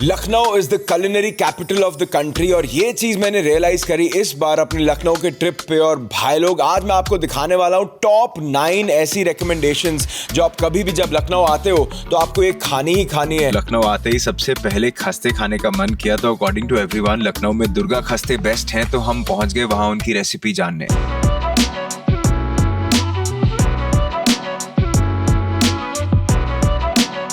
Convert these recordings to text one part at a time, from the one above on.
Lucknow is the culinary capital of the country और ये चीज मैंने रियलाइज करी इस बार अपने लखनऊ के ट्रिप पे। और भाई लोग आज मैं आपको दिखाने वाला हूँ टॉप 9 ऐसी रिकमेंडेशंस जो आप कभी भी जब लखनऊ आते हो तो आपको ये खानी ही खानी है। लखनऊ आते ही सबसे पहले खस्ते खाने का मन किया तो अकॉर्डिंग टू एवरीवन लखनऊ में दुर्गा खस्ते बेस्ट हैं, तो हम पहुंच गए वहां उनकी रेसिपी जानने।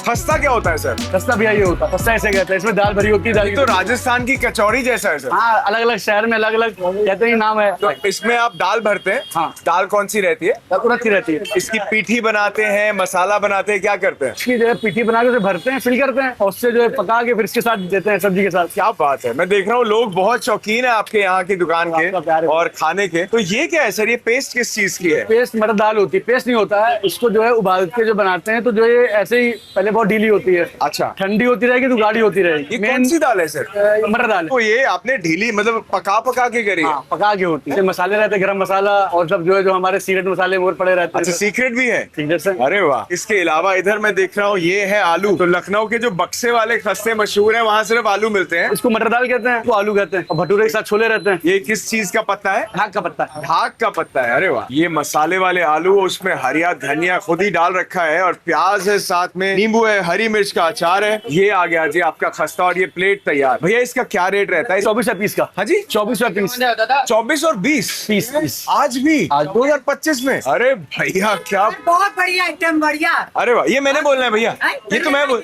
खस्ता क्या होता है सर? खस्ता भैया ये होता है, खस्ता ऐसे कहते हैं, इसमें दाल भरी होती है। दाल तो राजस्थान की कचौरी जैसा है सर। हाँ, अलग अलग शहर में अलग अलग कहते हैं नाम है। तो इसमें आप दाल भरते हैं। हाँ। दाल कौन सी रहती है? उड़द की रहती है। इसकी पीठी बनाते हैं, मसाला बनाते हैं, क्या करते हैं? इसकी जो है पीठी बना के उसे भरते हैं, फिल करते हैं और उससे जो है पका के फिर इसके साथ देते हैं सब्जी के साथ। क्या बात है, मैं देख रहा हूँ लोग बहुत शौकीन है आपके यहाँ की दुकान आपका प्यार के है। और खाने के। तो ये क्या है सर? ये पेस्ट किस चीज की है? पेस्ट मटर दाल होती है, पेस्ट नहीं होता है। इसको जो है उबाल के जो बनाते हैं तो जो ये ऐसे ही पहले बहुत ढीली होती है। अच्छा, ठंडी होती रहेगी तो गाढ़ी होती रहेगी। ये कौन सी दाल है सर? मटर दाल तो ये आपने ढीली मतलब पका के करी है? हाँ, पका के होती है। मसाले रहते हैं, गरम मसाला और सब जो है जो हमारे सीक्रेट मसाले वो पड़े रहते हैं। अच्छा, सीक्रेट भी है? सीक्रेट से। अरे वाह। इसके अलावा इधर मैं देख रहा हूँ ये है आलू। तो लखनऊ के जो बक्से वाले खस्ते मशहूर है वहाँ सिर्फ आलू मिलते हैं। इसको मटर दाल कहते हैं, वो आलू कहते हैं और भटूरे के साथ छोले रहते हैं। ये किस चीज का पत्ता है? ढाक का पत्ता है। ढाक का पत्ता है। अरे वाह। ये मसाले वाले आलू, उसमें हरिया धनिया खुद ही डाल रखा है और प्याज है, साथ में नींबू है, हरी मिर्च का अचार है। ये आ गया जी आपका खस्ता और ये प्लेट तैयार। भैया इसका क्या रेट रहता है? 24 पीस का। हाँ जी, 24 पीस। 24 और 20 पीस। आज भी? आज 2025 में? अरे भैया क्या, बहुत बढ़िया एकदम बढ़िया। अरे वाह। ये मैंने बोलना है भैया? ये तो मैं बोल,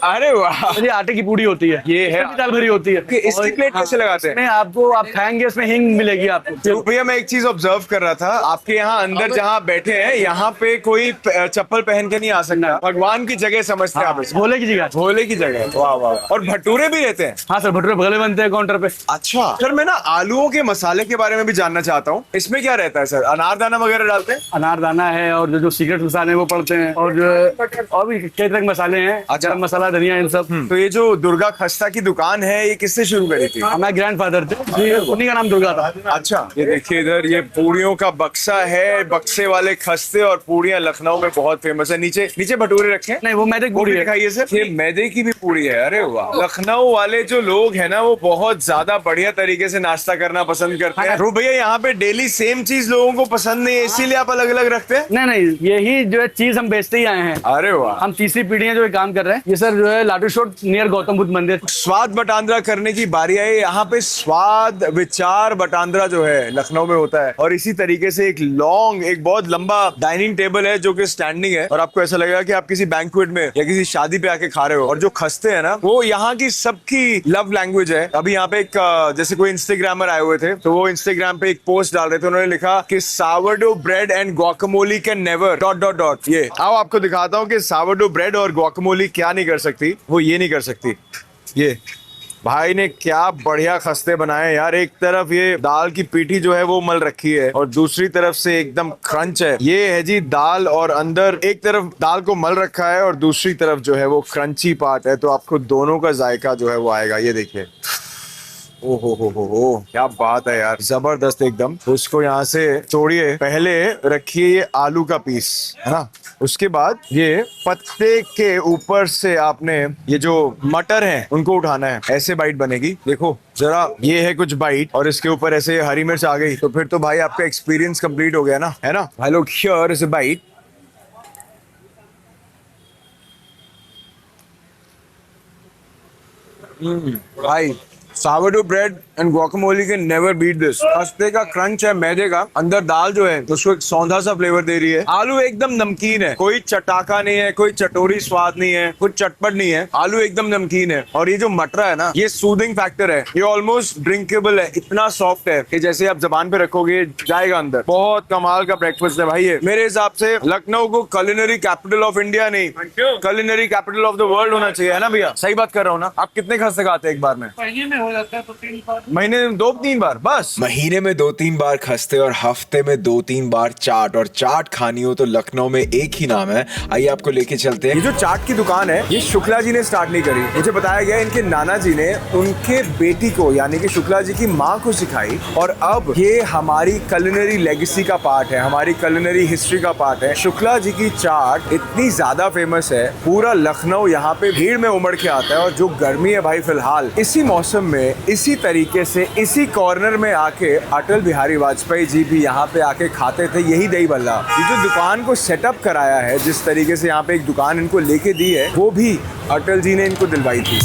अरे वाह। ये आटे की पूड़ी होती है, ये है इसमें भी दाल भरी होती है। कि इसकी प्लेट कैसे लगाते हैं? इसमें आपको आप खाएंगे इसमें हींग मिलेगी आपको। तो भैया मैं एक चीज ऑब्जर्व कर रहा था, आपके यहाँ अंदर जहाँ बैठे हैं यहाँ पे कोई चप्पल पहन के नहीं आ सकता। भगवान की जगह समझते हैं आप इसको। भोले की जगह। भोले की जगह। वाह वाह। और भटूरे भी रहते हैं? हाँ सर, भटूरे भगले बनते हैं काउंटर पे। अच्छा सर, मैं ना आलूओं के मसाले के बारे में भी जानना चाहता हूँ। इसमें क्या रहता है सर? अनारदाना वगैरह डालते हैं? अनारदाना है और जो सीक्रेट मसाले हैं वो पड़ते हैं और जो है और भी कई तरह के मसाले हैं। अच्छा। गरम मसाला, धनिया, इन सब। तो ये जो दुर्गा खस्ता की दुकान है ये किससे शुरू करी थी? हमारे ग्रैंडफादर थे, उन्हीं का नाम दुर्गा था। अच्छा, ये देखिए इधर ये पूड़ियों का बक्सा है। बक्से वाले खस्ते और पूड़ियाँ लखनऊ में बहुत फेमस है। नीचे नीचे भटूरे रखे हैं। नहीं, वो मैदे की वो भी पूड़ी है। दिखाइए सर। ये मैदे की भी पूड़ी है। अरे वाह। लखनऊ वाले जो लोग हैं ना वो बहुत ज्यादा बढ़िया तरीके से नाश्ता करना पसंद करते हैं। तो भैया यहाँ पे डेली सेम चीज लोगों को पसंद नहीं है, इसीलिए आप अलग अलग रखते हैं? नहीं, यही जो है चीज हम बेचते ही आए हैं। अरे वाह। हम तीसरी पीढ़ी जो काम कर रहे हैं। ये सर जो है लाटू शोट नियर गौतम बुद्ध मंदिर। स्वाद बटांद्रा करने की बारी आई। यहाँ पे स्वाद विचार बटांद्रा जो है लखनऊ में होता है और इसी तरीके से एक बहुत लंबा डाइनिंग टेबल है जो कि स्टैंडिंग है और आपको ऐसा लगेगा कि आप किसी बैंक्वेट में या किसी शादी पे आके खा रहे हो। और जो खस्ते हैं ना वो यहाँ की सबकी लव लैंग्वेज है। अभी यहाँ पे एक जैसे कोई इंस्टाग्रामर आए हुए थे तो वो इंस्टाग्राम पे एक पोस्ट डाल रहे थे, उन्होंने लिखा कि sourdough bread and guacamole can never ... ये आओ आपको दिखाता हूँ कि सावरडो ब्रेड और गुआकामोली क्या नहीं कर सकती, वो ये नहीं कर सकती। ये भाई ने क्या बढ़िया खस्ते बनाए यार। एक तरफ ये दाल की पीठी जो है वो मल रखी है और दूसरी तरफ से एकदम क्रंच है। ये है जी दाल और अंदर एक तरफ दाल को मल रखा है और दूसरी तरफ जो है वो क्रंची पार्ट है। तो आपको दोनों का जायका जो है वो आएगा। ये देखिए, ओहो हो, क्या बात है यार, जबरदस्त एकदम। उसको यहाँ से तोड़िए, पहले रखिए ये आलू का पीस है ना, उसके बाद ये पत्ते के ऊपर से आपने ये जो मटर हैं उनको उठाना है। ऐसे बाइट बनेगी, देखो जरा, ये है कुछ बाइट और इसके ऊपर ऐसे हरी मिर्च आ गई तो फिर तो भाई आपका एक्सपीरियंस कंप्लीट हो गया ना, है ना भाई लोग। Here is a bite. भाई sourdough bread and guacamole can never beat this. खस्ते का क्रंच है, मैदे का, अंदर दाल जो है उसको एक सौंधा सा फ्लेवर दे रही है। आलू एकदम नमकीन है, कोई चटाका नहीं है, कोई चटोरी स्वाद नहीं है, कुछ चटपट नहीं है। आलू एकदम नमकीन है और ये जो मटर है ना ये सूदिंग फैक्टर है। ये ऑलमोस्ट ड्रिंकेबल है, इतना सॉफ्ट है कि जैसे आप जबान पे रखोगे जाएगा अंदर। बहुत कमाल का ब्रेकफास्ट है भाई ये। मेरे हिसाब से लखनऊ को culinary कैपिटल ऑफ इंडिया नहीं, culinary capital of the world होना चाहिए, है ना भैया? सही बात कर रहा हूँ ना? आप कितने खस्ते खाते हैं एक बार में? हो जाता है तो 3 बार। महीने में 2-3 बार बस? महीने में 2-3 बार खस्ते और हफ्ते में 2-3 बार चाट। और चाट खानी हो तो लखनऊ में एक ही नाम है, आइए आपको लेके चलते ये हैं। जो चाट की दुकान है ये शुक्ला जी ने स्टार्ट नहीं करी, मुझे बताया गया इनके नाना जी ने उनके बेटी को यानी कि शुक्ला जी की माँ को सिखाई, और अब ये हमारी कलिनरी लेगेसी का पार्ट है, हमारी कलिनरी हिस्ट्री का पार्ट है। शुक्ला जी की चाट इतनी ज्यादा फेमस है, पूरा लखनऊ यहाँ पे भीड़ में उमड़ के आता है। और जो गर्मी है भाई फिलहाल, इसी मौसम में इसी तरीके से इसी कॉर्नर में आके अटल बिहारी वाजपेयी जी भी यहाँ पे आके खाते थे यही दही बल्ला। ये जो दुकान को सेटअप कराया है, जिस तरीके से यहाँ पे एक दुकान इनको लेके दी है, वो भी अटल जी ने इनको दिलवाई थी।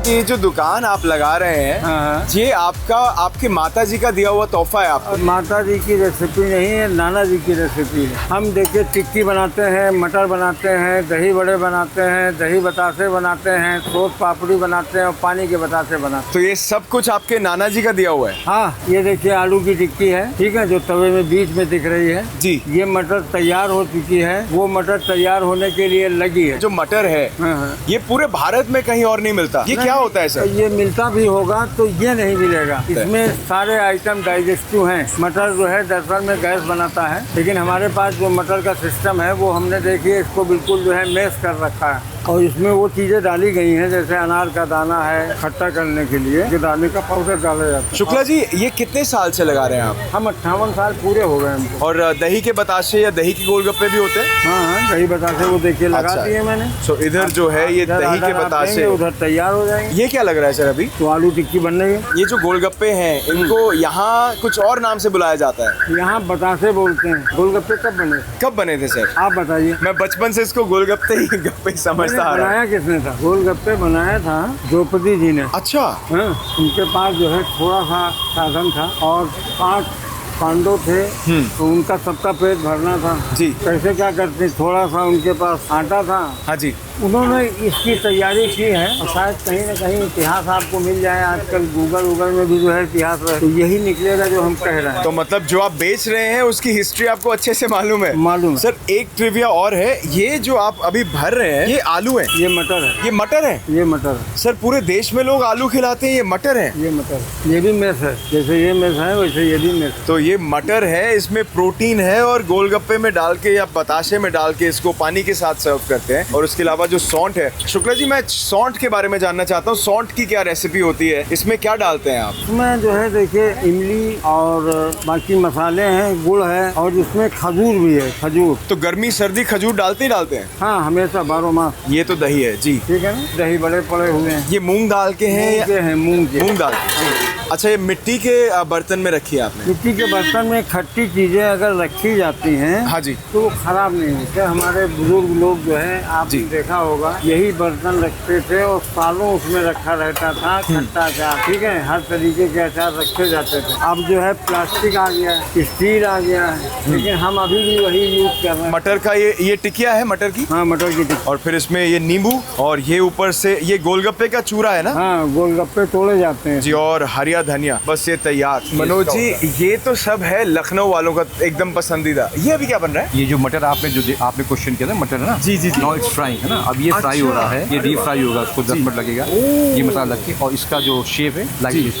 ये जो दुकान आप लगा रहे हैं, हाँ। ये आपके माता जी का दिया हुआ तोहफा है आपको? और माता जी की रेसिपी नहीं है, नाना जी की रेसिपी है। हम देखिए टिक्की बनाते हैं, मटर बनाते हैं, दही बड़े बनाते हैं, दही बतासे बनाते हैं, सोत पापड़ी बनाते हैं और पानी के बतासे बनाते हैं। तो ये सब कुछ आपके नाना जी का दिया हुआ है? हाँ, ये देखिए आलू की टिक्की है, ठीक है, जो तवे में बीच में दिख रही है जी। ये मटर तैयार हो चुकी है, वो मटर तैयार होने के लिए लगी है। जो मटर है हाँ। ये पूरे भारत में कहीं और नहीं मिलता, ये क्या होता है सर? ये मिलता भी होगा तो ये नहीं मिलेगा। इसमें सारे आइटम डाइजेस्टिव हैं। मटर जो है दरअसल में गैस बनाता है, लेकिन हमारे पास जो मटर का सिस्टम है वो हमने देखिए इसको बिल्कुल जो है मैश कर रखा है, और इसमें वो चीजें डाली गई हैं जैसे अनार का दाना है खट्टा करने के लिए, ये दाने का पाउडर डाला जाता है। शुक्ला जी ये कितने साल से लगा रहे हैं आप? हम 58 साल पूरे हो गए हमको। और दही के बताशे या दही के गोलगप्पे भी होते हैं? हाँ हाँ, दही बतासे वो देखिए लगा अच्छा। दिए मैंने। सो इधर जो है ये इधर दही के आधा बताशे, देंगे, उधर तैयार हो जाएंगे। ये क्या लग रहा है सर अभी? तो आलू टिक्की बन रही है। ये जो गोलगप्पे हैं इनको यहाँ कुछ और नाम से बुलाया जाता है? यहाँ बतासे बोलते हैं। गोलगप्पे कब बने? कब बने थे सर? आप बताइए। मैं बचपन से इसको गोलगप्पे ही गप्पे समझता आ रहा हूँ। बनाया किसने था? गोलगप्पे बनाया था द्रौपदी जी ने। अच्छा। हाँ, उनके पास जो है थोड़ा सा साधन था और 5 पांडव थे, तो उनका सबका पेट भरना था जी। कैसे क्या करते, थोड़ा सा उनके पास आटा था, हाँ जी। उन्होंने इसकी तैयारी की है। और शायद कहीं ना कहीं इतिहास आपको मिल जाए, आजकल गूगल में भी जो है इतिहास है, तो यही निकलेगा जो हम कह रहे हैं। तो मतलब जो आप बेच रहे हैं उसकी हिस्ट्री आपको अच्छे से मालूम है? मालूम है। सर एक ट्रिविया और है, ये जो आप अभी भर रहे हैं ये आलू है? ये मटर है। ये मटर है? ये मटर है। सर पूरे देश में लोग आलू खिलाते हैं, ये मटर है? ये मटर है। ये भी मेस है, जैसे ये मेस है वैसे ये भी मेस है। तो ये मटर है, इसमें प्रोटीन है, और गोलगप्पे में डाल के या बताशे में डाल के इसको पानी के साथ सर्व करते हैं। और उसके अलावा जो सौंठ है, शुक्ला जी मैं सौंठ के बारे में जानना चाहता हूँ, सौंठ की क्या रेसिपी होती है, इसमें क्या डालते हैं आप? इसमें जो है देखिए इमली और बाकी मसाले हैं, गुड़ है, और इसमें खजूर भी है। खजूर तो गर्मी सर्दी खजूर डालते ही डालते हैं? हाँ, हमेशा 12 मास। ये तो दही है जी, ठीक है ना, दही बड़े पड़े हुए हैं। ये मूंग दाल के हैं मूंग के हैं, मूंग के। मूंग दाल के। अच्छा, ये मिट्टी के बर्तन में रखी है आपने? मिट्टी के बर्तन में खट्टी चीजें अगर रखी जाती हैं, हाँ जी। तो वो खराब नहीं होती। हमारे बुजुर्ग लोग जो है आपने जी। देखा होगा, यही बर्तन रखते थे और सालों उसमें रखा रहता था खट्टा अचार, ठीक है, हर तरीके के अचार रखे जाते थे। अब जो है प्लास्टिक आ गया है, स्टील आ गया है, लेकिन हम अभी भी वही यूज कर रहे हैं। मटर का ये टिकिया है मटर की? हाँ, मटर की टिक्की। और फिर इसमें ये नींबू, और ये ऊपर से ये गोलगप्पे का चूरा है ना? हाँ, गोलगप्पे तोड़े जाते हैं जी, और हरिया धनिया, बस ये तैयार। मनोज जी ये तो सब है लखनऊ वालों का एकदम पसंदीदा। ये अभी क्या बन रहा है? ये जो मटर आपने आपने क्वेश्चन किया था, मटर है ना? जी जी जी। नाउ इट्स फ्राई है ना, अब ये फ्राई हो रहा है, ये डीप फ्राई होगा, उसको 10 मिनट लगेगा। ये मसाला लग के, और इसका जो शेप है लाइक दिस,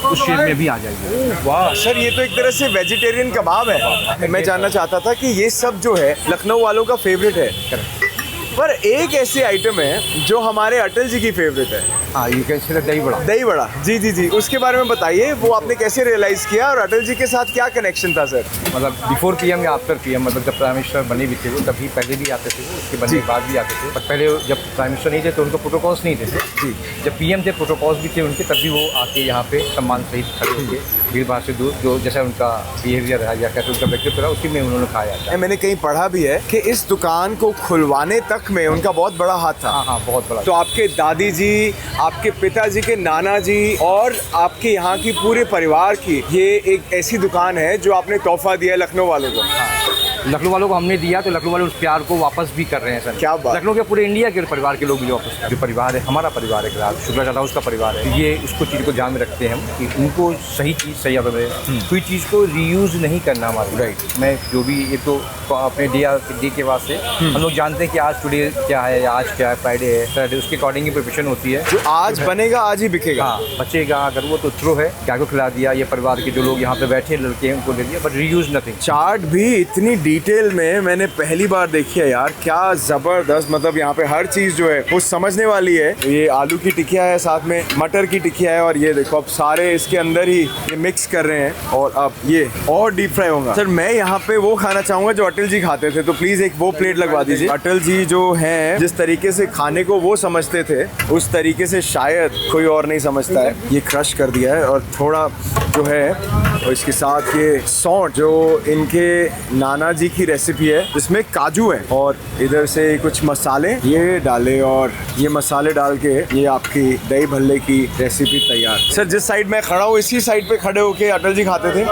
उस शेप में भी आ जाएगी। वाह सर, ये तो एक तरह से वेजिटेरियन कबाब है। मैं जानना चाहता था कि ये सब जो है लखनऊ वालों का फेवरेट है, पर एक ऐसी आइटम है जो हमारे अटल जी की फेवरेट है। हाँ, ये कैसे दही बड़ा। दही बड़ा, जी जी जी, उसके बारे में बताइए, वो आपने कैसे रियलाइज किया और अटल जी के साथ क्या कनेक्शन था सर? मतलब बिफोर पीएम या आफ्टर पीएम, मतलब जब प्राइम मिनिस्टर बने भी थे वो, तभी पहले भी आते थे, उसके बनने के बाद भी आते थे। पर पहले जब प्राइम मिनिस्टर नहीं थे तो उनको प्रोटोकॉल्स नहीं थे जी। जब पीएम थे प्रोटोकॉल्स भी थे उनके, तब भी वो आके यहाँ पे सम्मान सहित खड़े होकर भीड़ भाड़ से दूर, जो जैसा उनका बिहेवियर रहा या कैसे उनका व्यक्तित्व रहा, उसी में उन्होंने खाया था। मैंने कहीं पढ़ा भी है कि इस दुकान को खुलवाने तक में उनका बहुत बड़ा हाथ था। हाँ, बहुत बड़ा। तो आपके दादी जी, आपके पिताजी के नाना जी और आपके यहाँ की पूरे परिवार की ये एक ऐसी दुकान है जो आपने तोहफा दिया लखनऊ वालों को। लखनऊ वालों को हमने दिया, तो लखनऊ वाले उस प्यार को वापस भी कर रहे हैं सर। क्या बात। लखनऊ के पूरे इंडिया के परिवार के लोग भी वापस कर, जो परिवार है हमारा परिवार है, शुक्ला चाचा उसका परिवार है, ये उसको चीज़ को ध्यान में रखते हैं हम कि उनको सही चीज़ सही अब कोई चीज़ को रीयूज़ नहीं करना हमारा। राइट। मैं जो भी, एक तो अपने डी के वास्ते हम लोग जानते हैं कि आज टुडे क्या है या आज क्या है, फ्राइडे है, सैटरडे, उसके अकॉर्डिंग ही प्रिपरेशन होती है। जो आज बनेगा आज ही बिकेगा। हाँ, बचेगा अगर वो तो थ्रो है, क्या को खिला दिया, ये परिवार के जो लोग यहाँ पे बैठे लड़के हैं उनको दे दिया, बट रीयूज नथिंग। चाट भी इतनी डिटेल में मैंने पहली बार देखी है यार, क्या जबरदस्त। मतलब यहाँ पे हर चीज जो है वो समझने वाली है। ये आलू की टिकिया है, साथ में मटर की टिकिया है, और ये देखो अब सारे इसके अंदर ही ये मिक्स कर रहे हैं और अब ये और डीप फ्राई होगा। सर मैं यहाँ पे वो खाना चाहूंगा जो अटल जी खाते थे, तो प्लीज एक वो प्लेट लगवा दीजिए। अटल जी जो हैं जिस तरीके से खाने को वो समझते थे उस तरीके से शायद कोई और नहीं समझता है। ये क्रश कर दिया है और थोड़ा जो है और इसके साथ ये सौंठ जो इनके नाना जी की रेसिपी है जिसमें काजू है, और इधर से कुछ मसाले ये डाले और ये मसाले डाल के ये आपकी दही भल्ले की रेसिपी तैयार। सर जिस साइड में खड़ा हूँ इसी साइड पे खड़े होके अटल जी खाते थे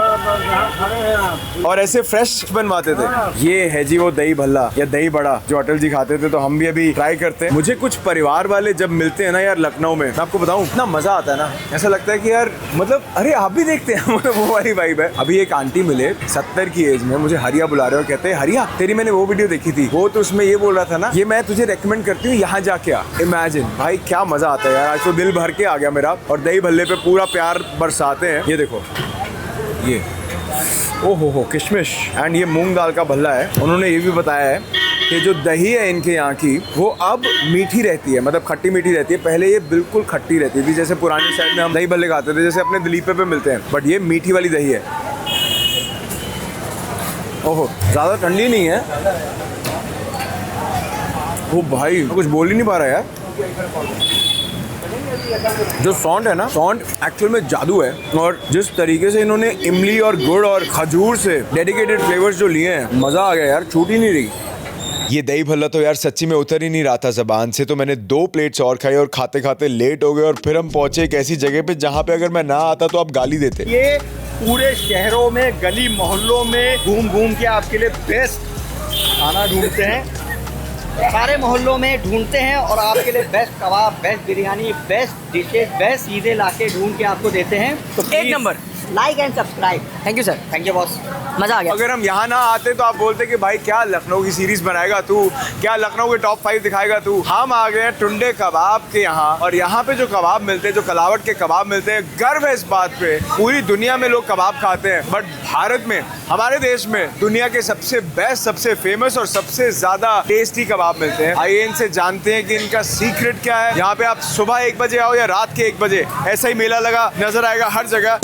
और ऐसे फ्रेश बनवाते थे। ये है जी वो दही भल्ला या दही बड़ा जो अटल जी खाते थे, तो हम भी अभी ट्राई करते हैं। मुझे कुछ परिवार वाले जब मिलते हैं ना यार लखनऊ में, मैं आपको बताऊं इतना मजा आता है ना, ऐसा लगता है कि यार मतलब अरे आप भी देखते हैं मतलब वो वाली वाइब है। अभी एक आंटी मिले 70 की एज में, मुझे हरिया बुला रहे हो, कहते हैं हरिया तेरी मैंने वो वीडियो देखी थी, वो तो उसमें ये बोल रहा था ना, ये मैं तुझे रेकमेंड करती हूँ यहाँ जाके आ। इमेजिन भाई क्या मजा आता है यार, आज तो दिल भर के आ गया मेरा। और दही भल्ले पे पूरा प्यार बरसाते हैं। ये देखो ये ओहो हो किशमिश एंड ये मूंग दाल का भल्ला है। उन्होंने ये भी बताया है कि जो दही है इनके यहाँ की वो अब मीठी रहती है, मतलब खट्टी मीठी रहती है। पहले ये बिल्कुल खट्टी रहती थी, जैसे पुरानी साइड में हम दही भल्ले खाते थे, जैसे अपने दिलीपे पे मिलते हैं, बट ये मीठी वाली दही है। ओहो ज़्यादा ठंडी नहीं है। ओ भाई कुछ बोल ही नहीं पा रहा यार। जो सौंठ है ना, सौंठ एक्चुअल में जादू है, और जिस तरीके से इन्होंने इमली और गुड़ और खजूर से डेडिकेटेड फ्लेवर्स जो लिए हैं, मज़ा आ गया यार, छूट ही नहीं रही। ये दही भल्ला तो यार सच्ची में उतर ही नहीं रहा था ज़बान से, तो मैंने 2 प्लेट्स और खाई और खाते खाते लेट हो गए, और फिर हम पहुंचे एक ऐसी जगह पे जहाँ पे अगर मैं ना आता तो आप गाली देते। ये पूरे शहरों में गली मोहल्लों में घूम घूम के आपके लिए बेस्ट खाना ढूंढते हैं, सारे मोहल्लों में ढूंढते हैं और आपके लिए बेस्ट कबाब, best biryani, best dishes, best चीज़ें लाके ढूंढ के आपको देते हैं। तो एक number like and subscribe. Thank you sir, thank you boss, मजा आ गया। अगर हम यहाँ ना आते तो आप बोलते कि भाई क्या लखनऊ की सीरीज बनाएगा तू, क्या लखनऊ के टॉप 5 दिखाएगा तू। हम आ गए टुंडे कबाब के यहाँ, और यहाँ पे जो कबाब मिलते हैं, जो कलावट के कबाब मिलते हैं, गर्व है इस बात पे। पूरी दुनिया में लोग कबाब खाते हैं, बट भारत में, हमारे देश में दुनिया के सबसे बेस्ट, सबसे फेमस और सबसे ज्यादा टेस्टी कबाब मिलते हैं। आइए इनसे जानते हैं कि इनका सीक्रेट क्या है। यहाँ पे आप सुबह 1 बजे आओ या रात के 1 बजे, ऐसा ही मेला लगा नजर आएगा हर जगह।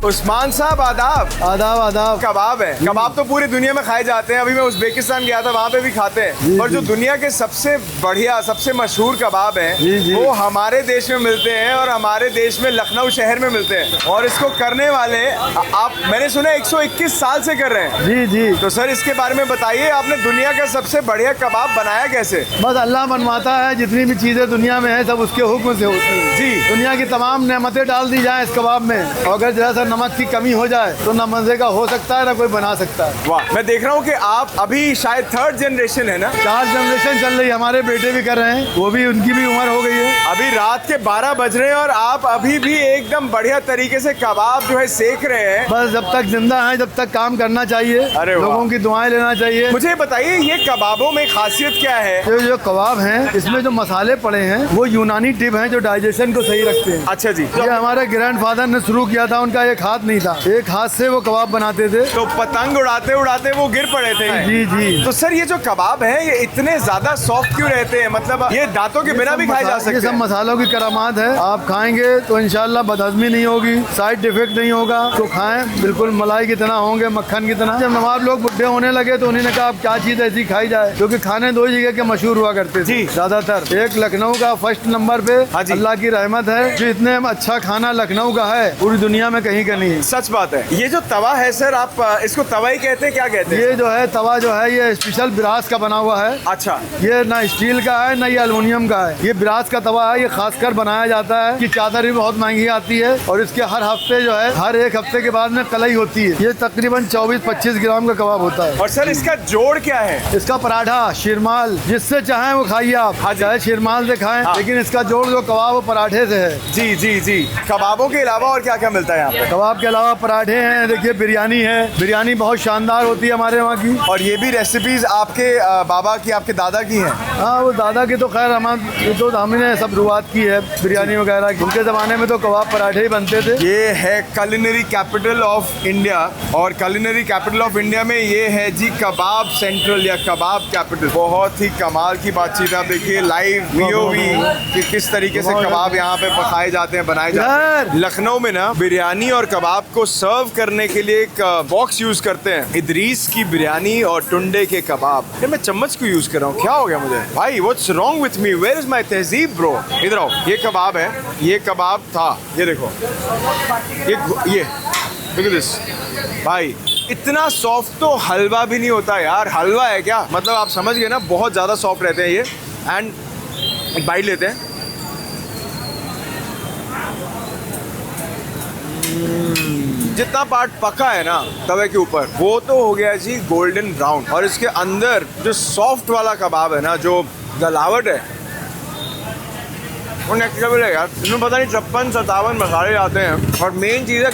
उस्मान साहब आदाब। आदाब आदाब। कबाब है, कबाब तो पूरी दुनिया में खाए जाते हैं। अभी मैं उज़्बेकिस्तान गया था, वहाँ पे भी खाते हैं, और जो दुनिया के सबसे बढ़िया, सबसे मशहूर कबाब हैं वो हमारे देश में मिलते हैं, और हमारे देश में लखनऊ शहर में मिलते हैं। और इसको करने वाले आप, मैंने सुना 121 साल से कर रहे हैं। जी जी। तो सर इसके बारे में बताइए, आपने दुनिया का सबसे बढ़िया कबाब बनाया कैसे? बस अल्लाह बनवाता है, जितनी भी चीज़ें दुनिया में है सब उसके हुक्म से होती है। जी। दुनिया की तमाम नेमतें डाल दी जाए इस कबाब में, और अगर जरा सा नमक की कमी हो जाए तो ना मजे का हो सकता है ना कोई बना सकता है। वाह, मैं देख रहा हूँ कि आप अभी शायद 3rd जनरेशन है ना? 4 जनरेशन चल रही है, हमारे बेटे भी कर रहे हैं, वो भी, उनकी भी उम्र हो गई है। अभी रात के 12 बज रहे हैं और आप अभी भी एकदम बढ़िया तरीके से कबाब जो है सेक रहे हैं। बस जब तक जिंदा है जब तक काम करना चाहिए, अरे वाह। लोगों की दुआएं लेना चाहिए। मुझे बताइए ये कबाबों में खासियत क्या है? ये जो कबाब हैं इसमें जो मसाले पड़े हैं वो यूनानी टिप हैं जो डाइजेशन को सही रखते हैं। अच्छा जी। ये हमारे ग्रैंडफादर ने शुरू किया था, उनका एक हाथ नहीं था, एक हाथ से वो कबाब बनाते थे, तो पतंग उड़ाते उड़ाते वो गिर पड़े थे। जी जी। तो सर ये जो कबाब है ये इतने ज्यादा सॉफ्ट क्यों रहते हैं? मतलब ये दांतों के बिना भी खाए जा सकते हैं? ये सब मसालों की करामात है, आप खाएंगे तो इंशाल्लाह बदहजमी नहीं होगी, साइड इफेक्ट नहीं होगा, तो खाएं, बिल्कुल मलाई की तरह होंगे, मक्खन की तरह। जब नवाब लोग बुढ़े होने लगे तो उन्होंने कहा अब क्या चीज ऐसी खाई जाए, क्योंकि खाने 2 जगह के मशहूर हुआ करते थे ज्यादातर। एक लखनऊ का फर्स्ट नंबर पे, अल्लाह की रहमत है, जो इतने अच्छा खाना लखनऊ का है पूरी दुनिया में कहीं का नहीं। सच बात है। ये जो तवा है सर, आप इसको तवा ही कहते हैं, क्या कहते हैं? ये जो है तवा जो है ये स्पेशल ब्रास का बना हुआ है। अच्छा। ये ना स्टील का है ना ये एल्युमिनियम का है, ये ब्रास का तवा है। ये खासकर बनाया जाता है कि चादर भी बहुत महंगी आती है और इसके हर हफ्ते जो है हर एक हफ्ते के बाद में कलई होती है। ये तकरीबन 24-25 ग्राम का कबाब होता है। और सर इसका जोड़ क्या है? इसका पराठा, शिरमाल, जिससे चाहे वो खाइए आप। चाहे शिरमाल से खाएं, लेकिन इसका जोड़ जो कबाब वो पराठे से है। जी जी जी। कबाबों के अलावा और क्या क्या मिलता है यहाँ पे? कबाब के अलावा पराठे हैं, देखिए बिरयानी है। बिरयानी बहुत शानदार होती है हमारे वहाँ की। और ये भी रेसिपीज आपके बाबा की, आपके दादा की हैं? हाँ, वो दादा की तो खैर हमने सब शुरुआत की है बिरयानी वगैरह की। उनके ज़माने में तो कबाब पराठे ही बनते थे। ये है culinary capital of India, और culinary capital of India में ये है जी कबाब सेंट्रल या कबाब कैपिटल। बहुत ही कमाल की बातचीत है। आप देखिए लाइव POV कि किस तरीके से कबाब यहाँ पे पकाए जाते हैं, बनाए जाते हैं। लखनऊ में ना बिरयानी और कबाब को सर्व करने के लिए एक बॉक्स यूज करते हैं, इदरीस की बिरयानी और टुंडे के कबाब। ये मैं चम्मच क्यों यूज कर रहा हूँ? क्या हो गया मुझे भाई? What's wrong with me? Where is my तहजीब ब्रो? इधर आओ। ये कबाब है, ये कबाब था, ये देखो, ये look at this भाई, इतना सॉफ्ट तो हलवा भी नहीं होता यार। हलवा है क्या? मतलब आप समझ गए ना, बहुत ज़्यादा सॉफ्ट रहते हैं ये। एंड एक बाइट लेते हैं। जितना पार्ट पका है ना तवे के ऊपर, वो तो हो गया जी गोल्डन ब्राउन, और इसके अंदर जो सॉफ्ट वाला कबाब है ना, जो गलावट है, वो नेक्स्ट लेवल है यार। इसमें पता नहीं 56-57 मसाले आते हैं, और मेन चीज़ है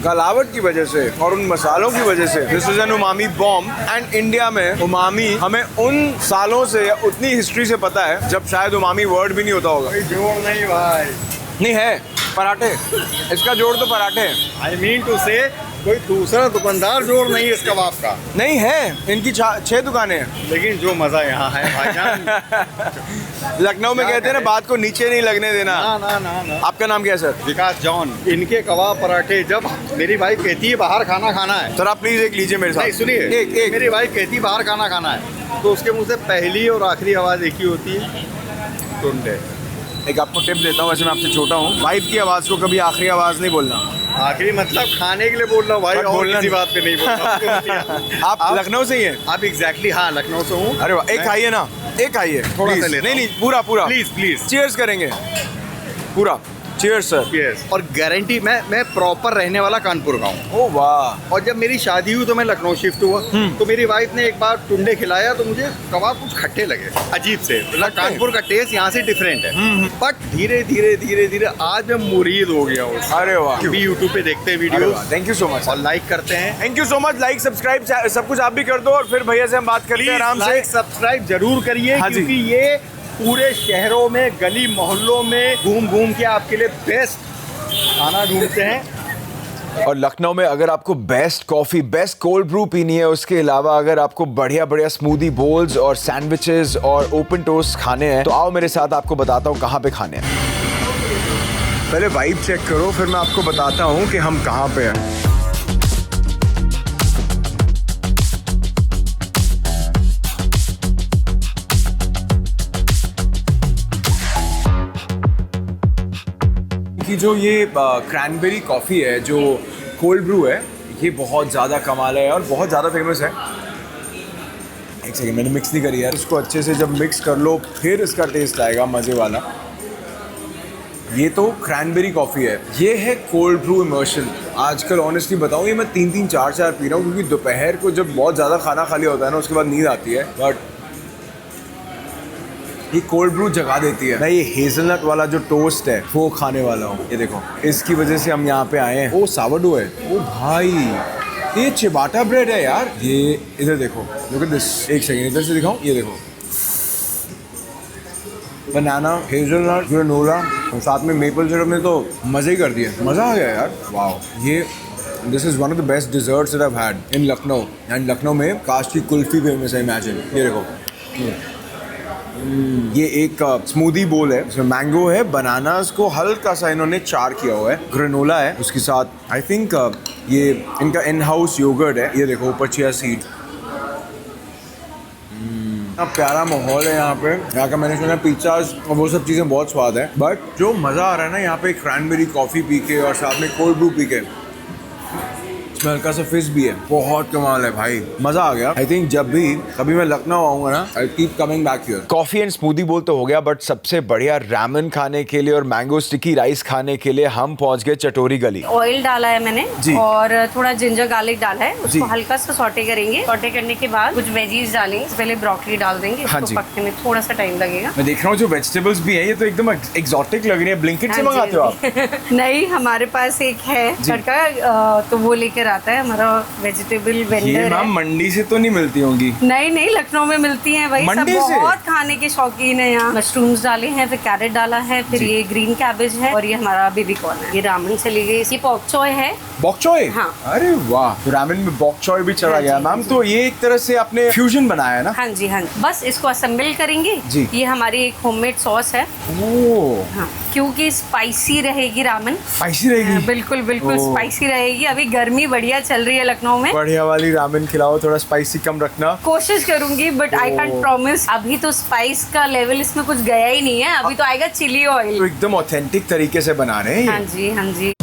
गलावट की वजह से और उन मसालों की वजह से this is an umami bomb. And India में उमामी हमें उन सालों से, उतनी हिस्ट्री से पता है जब शायद उमामी वर्ड भी नहीं होता होगा। जोड़ नहीं भाई, नहीं है पराठे, इसका जोड़ तो पराठे है। आई मीन टू से कोई दूसरा दुकानदार जोड़ नहीं है इस कबाब का। नहीं है, इनकी 6 दुकानें हैं। लेकिन जो मजा यहाँ है भाईजान लखनऊ में कहते हैं ना, बात को नीचे नहीं लगने देना। ना। आपका नाम क्या है सर? विकास जॉन। इनके कबाब पराठे, जब मेरी वाइफ कहती है बाहर खाना खाना है, सर आप प्लीज एक लीजिए मेरे साथ। नहीं सुनिए, एक मेरी वाइफ कहती है बाहर खाना खाना है, तो उसके मुंह से पहली और आखिरी आवाज़ एक ही होती है, टुंडे। एक आपको टिप देता हूँ, वैसे मैं आपसे छोटा हूँ, वाइफ की आवाज़ को कभी आखिरी आवाज़ नहीं बोलना। आखिरी मतलब खाने के लिए बोल रहा हूँ भाई, और किसी बात पे नहीं बोल रहा। आप लखनऊ से ही हैं? आप एग्जैक्टली, हाँ लखनऊ से हूँ। अरे वाह, एक खाइए ना, एक खाइए थोड़ा सा Please। लेता नहीं पूरा प्लीज चीयर्स करेंगे पूरा। Cheers sir. यस। और गारंटी, मैं प्रॉपर रहने वाला कानपुर का हूँ। ओ वाह। और जब मेरी शादी हुई तो मैं लखनऊ शिफ्ट हुआ, तो मेरी वाइफ ने एक बार टुंडे खिलाया तो मुझे कबाब कुछ खट्टे लगे, अजीब से। मतलब कानपुर का टेस्ट यहाँ से डिफरेंट है। बट धीरे धीरे आज मैं मुरीद हो गया हूँ। अरे वाह। भी यूट्यूब पे देखते हैं video. Thank you so much. और लाइक करते हैं। Thank you so much. Like subscribe सब कुछ आप भी कर दो, और फिर भैया से हम बात करते हैं आराम से। सब्सक्राइब जरूर करिए, हाँ जी। क्योंकि ये पूरे शहरों में गली मोहल्लों में घूम के आपके लिए बेस्ट खाना ढूंढते हैं। और लखनऊ में अगर आपको best coffee, best cold brew पीनी है, उसके अलावा अगर आपको बढ़िया बढ़िया स्मूदी बोल्स और सैंडविचेस और ओपन टोस्ट खाने हैं, तो आओ मेरे साथ, आपको बताता हूँ कहाँ पे खाने हैं। पहले वाइब चेक करो, फिर मैं आपको बताता हूँ कि हम कहाँ पे हैं। कि जो ये क्रैनबेरी कॉफ़ी है, जो कोल्ड ब्रू है, ये बहुत ज़्यादा कमाल है और बहुत ज़्यादा फेमस है। एक सेकंड, मैंने मिक्स नहीं करी यार। इसको अच्छे से जब मिक्स कर लो फिर इसका टेस्ट आएगा मज़े वाला। ये तो क्रैनबेरी कॉफ़ी है, ये है कोल्ड ब्रू इमर्शन। आजकल ऑनेस्टली बताऊँ, ये मैं 3-3, 4-4 पी रहा हूँ, क्योंकि दोपहर को जब बहुत ज़्यादा खाना खा लिया होता है ना, उसके बाद नींद आती है। बट ये कोल्ड ब्रू जगा देती है। मैं ये हेज़लनट वाला जो टोस्ट है वो खाने वाला हूँ। ये देखो, इसकी वजह से हम यहाँ पे आए हैं। ओ सावरडो है, ओ भाई ये चिबाटा ब्रेड है यार। ये इधर देखो, लुक एट दिस। एक सेकंड इधर से दिखाऊं, ये देखो, बनाना, हेज़लनट, ग्रेनोला और साथ में मेपल सिरप ने तो मज़े ही कर दिया। मज़ा आ गया यार, वाह। ये this is one of the best desserts that I have had in Lucknow. And Lucknow में काश की कुल्फ़ी फेमस है, इमेजिन। ये देखो, ये एक स्मूदी बोल है, इसमें मैंगो है, बनानास को हल्का सा इन्होंने चार किया हुआ है, ग्रेनोला है, उसके साथ आई थिंक ये इनका इन हाउस योगर्ट है। ये देखो ऊपर चिया सीड। प्यारा माहौल है यहाँ पे। यहाँ का मैंने सुना पिज़्ज़ाज और वो सब चीज़ें बहुत स्वाद है, बट जो मज़ा आ रहा है ना यहाँ पे क्रैनबेरी कॉफ़ी पी के और साथ में कोल्ड ब्रू पी के, इसमें हल्का सा फिश भी है, बहुत कमाल है भाई, मजा आ गया। आई थिंक जब भी कभी मैं लखनऊ आऊंगा ना, I keep coming back here. Coffee and smoothie बोल तो हो गया, बट सबसे बढ़िया रामेन खाने के लिए और मैंगो स्टिकी राइस खाने के लिए हम पहुंच गए चटोरी गली। ऑयल डाला है मैंने जी। और थोड़ा जिंजर गार्लिक डाला है, जी। उसको हल्का सा सॉटे करेंगे। सॉटे करने के बाद कुछ वेजीज डालेंगे, पहले ब्रोकली डाल देंगे, हाँ इसको जी। पकने में थोड़ा सा टाइम लगेगा। मैं देख रहा हूँ जो वेजिटेबल्स भी हैं ये तो एकदम एक्सोटिक लग रही है। ब्लिंकिट से हाँ जी, मंगाते हो आप? हाँ जी। नहीं, हमारे पास एक है लड़का, तो वो लेकर आता है, हमारा वेजिटेबल ये वेंडर मैम है। मंडी से तो नहीं मिलती होंगी? नहीं, लखनऊ में मिलती हैं भाई, सब मंडी से? बहुत खाने के शौकीन है यहाँ। मशरूम्स डाले हैं, फिर कैरेट डाला है, फिर ये ग्रीन कैबेज है और ये हमारा बेबी कॉर्न है। ये रामेन से ली गई, ये पॉक चॉय है। बॉक चॉय? हाँ। अरे वाह, तो रामेन में बॉक चॉय भी चला हाँ गया जी, मैम। हाँ तो ये एक तरह से आपने फ्यूजन बनाया है ना? हाँ जी, हाँ जी। बस इसको असेंबल करेंगे जी। ये हमारी एक होममेड सॉस है। ओह, हाँ, क्योंकि स्पाइसी रहेगी रामेन। स्पाइसी रहेगी? बिल्कुल बिल्कुल ओह। स्पाइसी रहेगी। अभी गर्मी बढ़िया चल रही है लखनऊ में, बढ़िया वाली रामेन खिलाओ, थोड़ा स्पाइसी कम रखना। कोशिश करूंगी, बट आई कैंट प्रॉमिस। अभी तो स्पाइस का लेवल इसमें कुछ गया ही नहीं है, अभी तो आएगा चिली तो ऑयल। एकदम ऑथेंटिक तरीके से बना रहे हैं हाँ ये। जी, हाँ जी।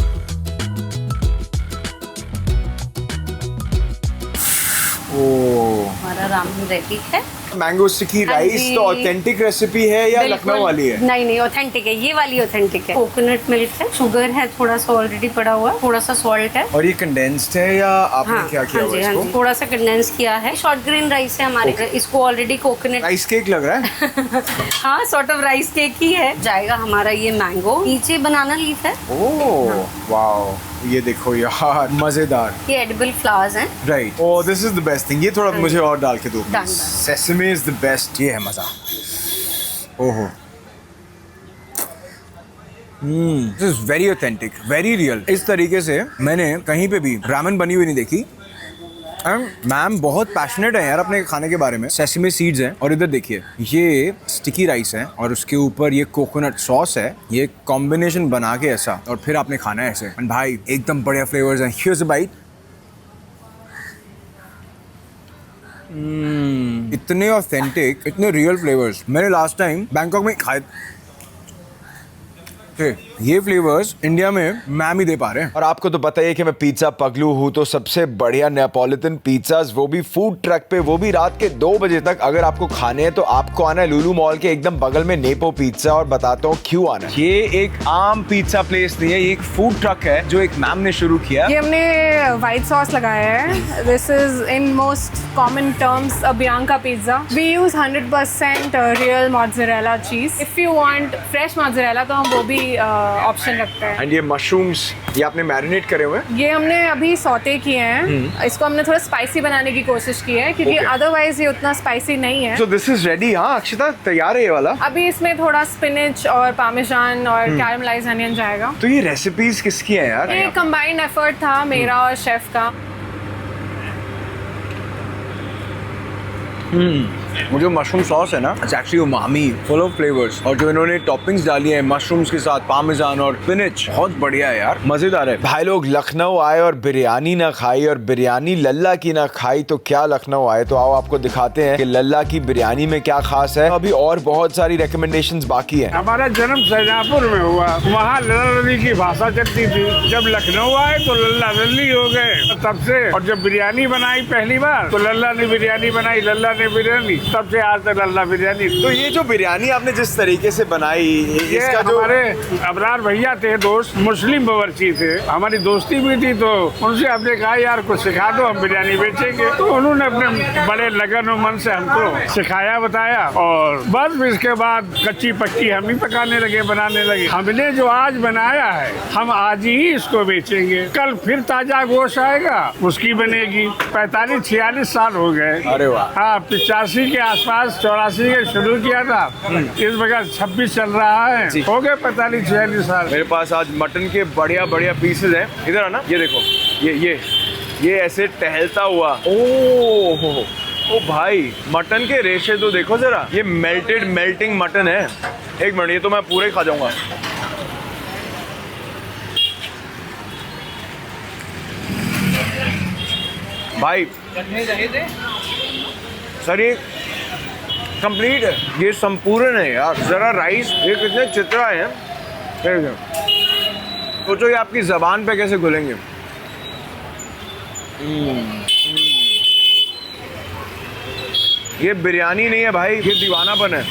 ओह, हमारा रामेन रेडी है। मैंगो स्टिकी हाँ राइस जी। तो ऑथेंटिक रेसिपी है या बिल्कुल। लखनऊ वाली है? नहीं, ऑथेंटिक है, ये वाली ऑथेंटिक है। कोकोनट मिल्क है, शुगर है, थोड़ा सा ऑलरेडी पड़ा हुआ है, थोड़ा सा सॉल्ट है। और ये कंडेंस्ड है या आपने क्या किया हुआ हाँ इसको? जी, थोड़ा सा कंडेंस किया है। शॉर्ट ग्रेन राइस है हमारे, इसको ऑलरेडी कोकोनट। राइस केक लग रहा है। हाँ, सॉर्ट ऑफ राइस केक ही है। जाएगा हमारा ये मैंगो, नीचे बनाना लीफ है। ओह वाओ, ये देखो यार, मजेदार। ये एडिबल फ्लावर्स हैं। Right, oh this is the best thing. ये थोड़ा मुझे और डाल के दो। Done, sesame is the best. ये है मजा। ओहो, this is very authentic, very real. इस तरीके से मैंने कहीं पे भी रामेन बनी हुई नहीं देखी। मैम बहुत पैशनेट है यार अपने खाने के बारे में। सेसमी सीड्स हैं और इधर देखिए ये स्टिकी राइस है और उसके ऊपर ये कोकोनट सॉस है। ये कॉम्बिनेशन बना के ऐसा और फिर आपने खाना है ऐसे। And भाई एकदम बढ़िया फ्लेवर्स हैं। Here's a bite. इतने ऑथेंटिक, इतने रियल फ्लेवर्स मैंने लास्ट टाइम बैंकॉक में खाए थे। ये फ्लेवर्स इंडिया में मैम ही दे पा रहे हैं। और आपको तो पता ही है कि मैं पिज्जा पगलू हूँ, तो सबसे बढ़िया नेपोलिटन पिज्जाज, वो भी फूड ट्रक पे, वो भी रात के 2 बजे तक। अगर आपको खाने हैं तो आपको आना है लुलु मॉल के एकदम बगल में नेपो पिज्जा, और बताता हूँ क्यों आना है। ये एक आम पिज्जा प्लेस नहीं है, ये एक फूड ट्रक है जो एक मैम ने शुरू किया। ये हमने व्हाइट सॉस लगाया है। This is in most common terms a bianca pizza. We use 100% real mozzarella cheese. If you want fresh mozzarella तो हम वो भी ऑप्शन रखते हैं। एंड ये मशरूम्स, ये आपने मैरिनेट करे हुए हैं? ये हमने अभी सौते किए हैं। इसको हमने थोड़ा स्पाइसी बनाने की कोशिश की है क्योंकि अदरवाइज ये उतना स्पाइसी नहीं है। So this is ready, हाँ अक्षिता, तैयार है ये वाला। अभी इसमें थोड़ा स्पिनच और पार्मेजान और कैरमलाइज अनियन जाएगा। तो ये रेसिपीज किसकी हैं यार? ये कंबाइंड एफर्ट था मेरा और शेफ का। वो जो मशरूम सॉस है ना, it's actually umami, full of flavours. और जो इन्होंने टॉपिंग्स डाली है मशरूम्स के साथ, पार्मेजान और स्पिनच, बहुत बढ़िया है यार, मजेदार है। भाई लोग लखनऊ आए और बिरयानी ना खाई और बिरयानी लल्ला की ना खाई तो क्या लखनऊ आए। तो आओ आपको दिखाते हैं कि लल्ला की बिरयानी में क्या खास है। अभी और बहुत सारी रिकमेंडेशंस बाकी है। हमारा जन्म शाहजहांपुर में हुआ, वहाँ लल्ला लल्ली की भाषा चलती थी। जब लखनऊ आए तो लल्ला लल्ली हो गए तब से। और जब बिरयानी बनाई पहली बार तो लल्ला ने बिरयानी बनाई, लल्ला ने बिरयानी, तब से आज तक लल्ला बिरयानी। तो ये जो बिरयानी आपने जिस तरीके से बनाई, ये इसका जो हमारे अबरार भैया थे दोस्त, मुस्लिम बावर्ची थे, हमारी दोस्ती भी थी, तो उनसे हमने कहा यार कुछ सिखा दो, हम बिरयानी बेचेंगे। तो उन्होंने अपने बड़े लगन और मन से हमको सिखाया, बताया, और बस इसके बाद कच्ची पक्की हम ही पकाने लगे, बनाने लगे। हमने जो आज बनाया है हम आज ही इसको बेचेंगे। कल फिर ताजा गोश्त आएगा, उसकी बनेगी। 45-46 साल हो गए। अरे वाह। हाँ, 85 के आसपास, 84 के शुरू किया था, इस वक्त 26 चल रहा है, हो गए 45-46 साल। मेरे पास आज मटन के बढ़िया बढ़िया पीसेज हैं। इधर आना, ये देखो, ये ऐसे टहलता हुआ। ओ भाई, मटन के रेशे तो देखो जरा, ये मेल्टिंग मटन है। एक मिनट, ये तो मैं पूरे खा जाऊंगा। भाई सर ये कंप्लीट है, ये संपूर्ण है यार। जरा राइस, ये कितने चित्रा हैं। सोचो ये आपकी जबान पे कैसे घुलेंगे। ये बिरयानी नहीं है भाई, ये दीवानापन है।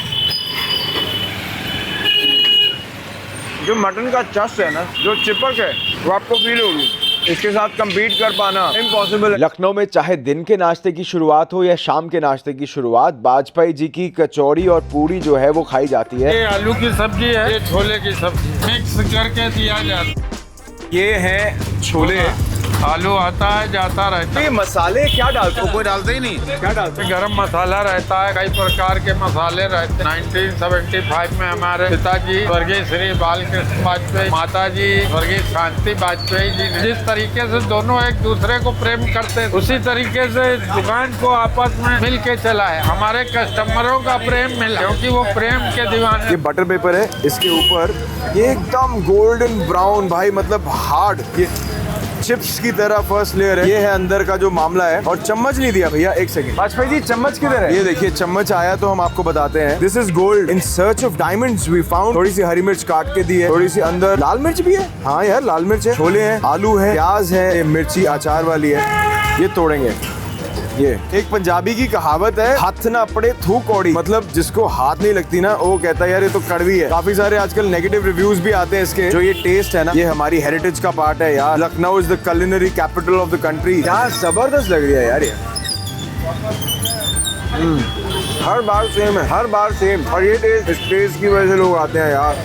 जो मटन का चस्ट है ना, जो चिपक है, वो आपको फील होगी। इसके साथ compete कर पाना इम्पॉसिबल है। लखनऊ में चाहे दिन के नाश्ते की शुरुआत हो या शाम के नाश्ते की शुरुआत, वाजपेयी जी की कचौड़ी और पूरी जो है वो खाई जाती है। ये आलू की सब्जी है, ये छोले की सब्जी मिक्स करके दिया जाता है। ये है छोले, आलू आता है जाता रहता है। ये मसाले क्या डालते हो? कोई डालते ही नहीं। क्या डालते हैं? गरम मसाला रहता है, कई प्रकार के मसाले रहते हैं। 1975 में हमारे पिताजी स्वर्गीय श्री बालकृष्ण वाजपेयी, माताजी स्वर्गीय शांति वाजपेयी जी ने जिस तरीके से दोनों एक दूसरे को प्रेम करते, उसी तरीके से दुकान को आपस में मिल के चलाए। हमारे कस्टमरों का प्रेम मिला, क्योंकि वो प्रेम के दीवाने। ये बटर पेपर है, इसके ऊपर ये एकदम गोल्डन ब्राउन भाई, मतलब हार्ड, ये चिप्स की तरह फर्स्ट लेयर है। ये है अंदर का जो मामला है। और चम्मच नहीं दिया भैया, एक सेकंड। वाजपेयी जी चम्मच किधर है? ये देखिए चम्मच आया तो हम आपको बताते हैं। This is gold in search of diamonds we found. थोड़ी सी हरी मिर्च काट के दी है, थोड़ी सी अंदर लाल मिर्च भी है। हाँ यार लाल मिर्च है, छोले हैं, आलू है, प्याज है, ये मिर्ची अचार वाली है। ये तोड़ेंगे। ये एक पंजाबी की कहावत है, हाथ ना पड़े थू कौड़ी, मतलब जिसको हाथ नहीं लगती ना वो कहता है यार ये तो कड़वी है। काफी सारे आजकल नेगेटिव रिव्यूज भी आते हैं इसके। जो ये टेस्ट है ना, ये हमारी हेरिटेज का पार्ट है यार। Lucknow is the culinary capital of the country. क्या जबरदस्त लग रही है यार ये। हर बार सेम है, हर बार सेम। और ये टेस्ट, इस टेस्ट की वजह से लोग आते हैं यार।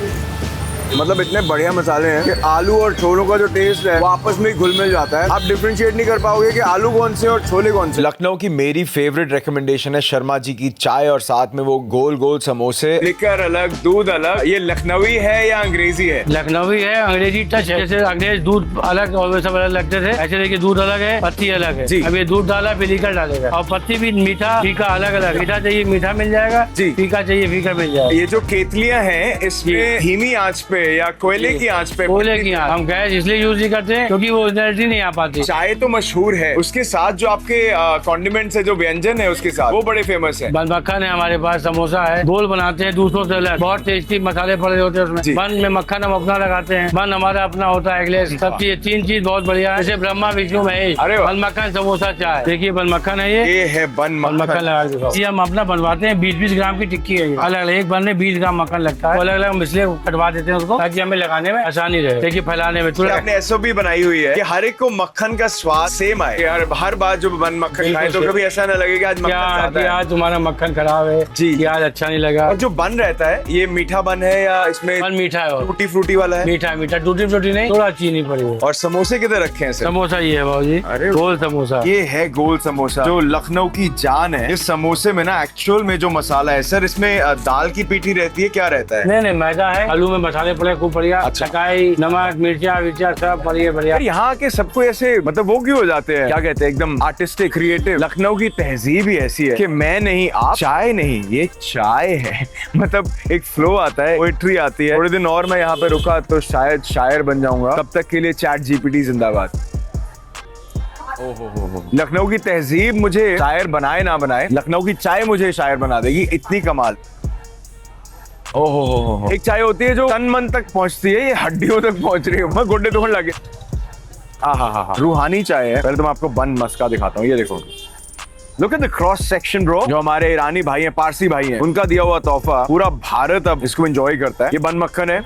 मतलब इतने बढ़िया मसाले हैं कि आलू और छोलों का जो टेस्ट है वो आपस में घुल मिल जाता है। आप डिफरेंशिएट नहीं कर पाओगे कि आलू कौन से और छोले कौन से। लखनऊ की मेरी फेवरेट रिकमेंडेशन है शर्मा जी की चाय और साथ में वो गोल गोल समोसे। लिकर अलग, दूध अलग। ये लखनवी है या अंग्रेजी है? लखनवी है, अंग्रेजी टच है। जैसे अंग्रेज दूध अलग और वे सब अलग लगते थे, ऐसे देखिए दूध अलग है, पत्ती अलग है। अब ये दूध डाला फिर लीकर डालेगा, और पत्ती भी मीठा फीका अलग अलग। मीठा चाहिए मीठा मिल जाएगा जी, फीका चाहिए फीका मिल जाएगा। ये जो केतलियां हैं इसमें धीमी आंच पे या कोयले की आंच पे? कोयले की आंच। हम गैस इसलिए यूज नहीं करते क्योंकि वो एनर्जी नहीं आ पाती। चाय तो मशहूर है, उसके साथ जो आपके कॉन्डिमेंट्स है, जो व्यंजन है उसके साथ, वो बड़े फेमस है। बन मक्खन है हमारे पास, समोसा है, गोल बनाते हैं दूसरों से अलग, बहुत टेस्टी मसाले पड़े होते हैं उसमें। बन में मक्खन हम अपना लगाते हैं, बन हमारा अपना होता है। अगले सब चीज, तीन चीज बहुत बढ़िया है, जैसे ब्रह्मा विष्णु महेश। बन मक्खन समोसा चाय। देखिए बन मक्खन है, ये है बन मक्खन लगा के हम अपना बनवाते हैं। 20-20 ग्राम की टिक्की है, अलग अलग एक बन में 20 ग्राम मक्खन लगता है। अलग अलग हम इसलिए कटवा देते हैं उसको ताकि हमें लगाने में आसानी रहे। देखिए फैलाने में आपने एसओपी बनाई हुई है कि हर एक को मक्खन का स्वाद सेम आए। हर बार जो बन मक्खन खाए तो कभी ऐसा ना लगे कि आज मक्खन ज्यादा है, आज तुम्हारा मक्खन खराब है जी, आज अच्छा नहीं लगा। और जो बन रहता है ये मीठा बन है या इसमें बन मीठा है, टूटी फ्रूटी वाला है? मीठा मीठा, टूटी फ्रूटी नहीं, थोड़ा चीनी पड़ी है। और समोसे किधर रखे हैं सर? समोसा ये है बाबूजी, अरे गोल समोसा। ये है गोल समोसा जो लखनऊ की जान है। इस समोसे में ना एक्चुअल में जो मसाला है सर, इसमें दाल की पीठी रहती है, क्या रहता है? नहीं मैदा है, आलू में मसाले पड़े खूब बढ़िया, चकाई नमक मिर्चा विर्चा सब बढ़िया बढ़िया। यहाँ के सबको ऐसे मतलब वो क्यों हो जाते हैं, क्या कहते हैं, एकदम आर्टिस्टिक क्रिएटिव। लखनऊ की तहजीब ही ऐसी है कि मैं नहीं आप, चाय नहीं ये चाय है। मतलब एक फ्लो आता है, पोएट्री आती है। थोड़े दिन और मैं यहाँ पे रुका तो शायद शायर बन जाऊंगा। तब तक के लिए चैट जीपीटी जिंदाबाद। लखनऊ की तहजीब मुझे शायर बनाए ना बनाए, लखनऊ की चाय मुझे शायर बना देगी, इतनी कमाल। ओहो, एक चाय होती है जो तन मन तक पहुंचती है, ये हड्डियों तक पहुंच रही है। मैं गुड्डे तोड़ने लगे। रूहानी चाय है। पहले तो मैं आपको बन मस्का दिखाता हूँ, ये देखो। Look at the cross section bro. जो हमारे ईरानी भाई हैं, पारसी भाई हैं, उनका दिया हुआ तोहफा। पूरा भारत अब इसको एंजॉय करता है। ये बन मक्खन है।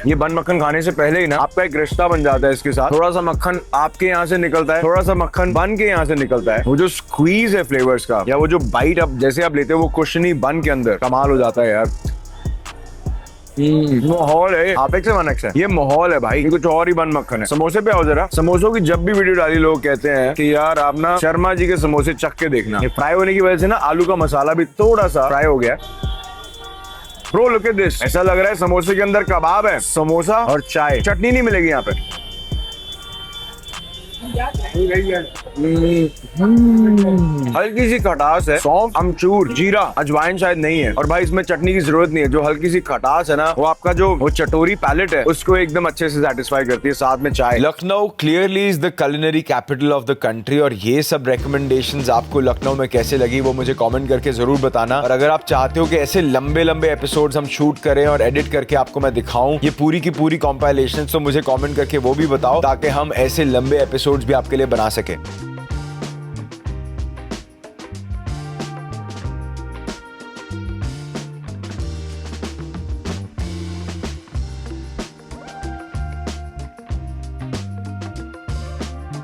ये बन मक्खन खाने से पहले ही ना आपका एक रिश्ता बन जाता है इसके साथ। थोड़ा सा मक्खन आपके यहाँ से निकलता है, थोड़ा सा मक्खन बन के यहाँ से निकलता है। वो जो स्क्वीज है फ्लेवर्स का, या वो जो बाइट अब जैसे आप लेते हो वो कुशनी बन के अंदर, कमाल हो जाता है यार। माहौल है, आप एक से 1x है। ये माहौल है भाई, ये कुछ और ही बन मक्खन है। समोसे पे आओ जरा। समोसों की जब भी वीडियो डाली लोग कहते हैं कि यार आप ना शर्मा जी के समोसे चख के देखना। ये फ्राई होने की वजह से ना आलू का मसाला भी थोड़ा सा फ्राई हो गया। ब्रो लुक एट दिस, ऐसा लग रहा है समोसे के अंदर कबाब है, समोसा और चाय, चटनी नहीं मिलेगी यहाँ पे। हल्की सी खटास है, सौंफ, अमचूर, जीरा, अजवाइन शायद नहीं है, और भाई इसमें चटनी की जरूरत नहीं है। जो हल्की सी खटास है ना, वो आपका जो वो चटोरी पैलेट है उसको एकदम अच्छे से सेटिस्फाई करती है, साथ में चाय। Lucknow clearly is the culinary capital of the country, और ये सब recommendations आपको लखनऊ में कैसे लगी वो मुझे कमेंट करके जरूर बताना। और अगर आप चाहते हो कि ऐसे लंबे लंबे एपिसोड्स हम शूट करें और एडिट करके आपको मैं दिखाऊं ये पूरी की पूरी कॉम्पाइलेशन, तो मुझे कमेंट करके वो भी बताओ ताकि हम ऐसे लंबे एपिसोड्स भी आपके लिए बना सके।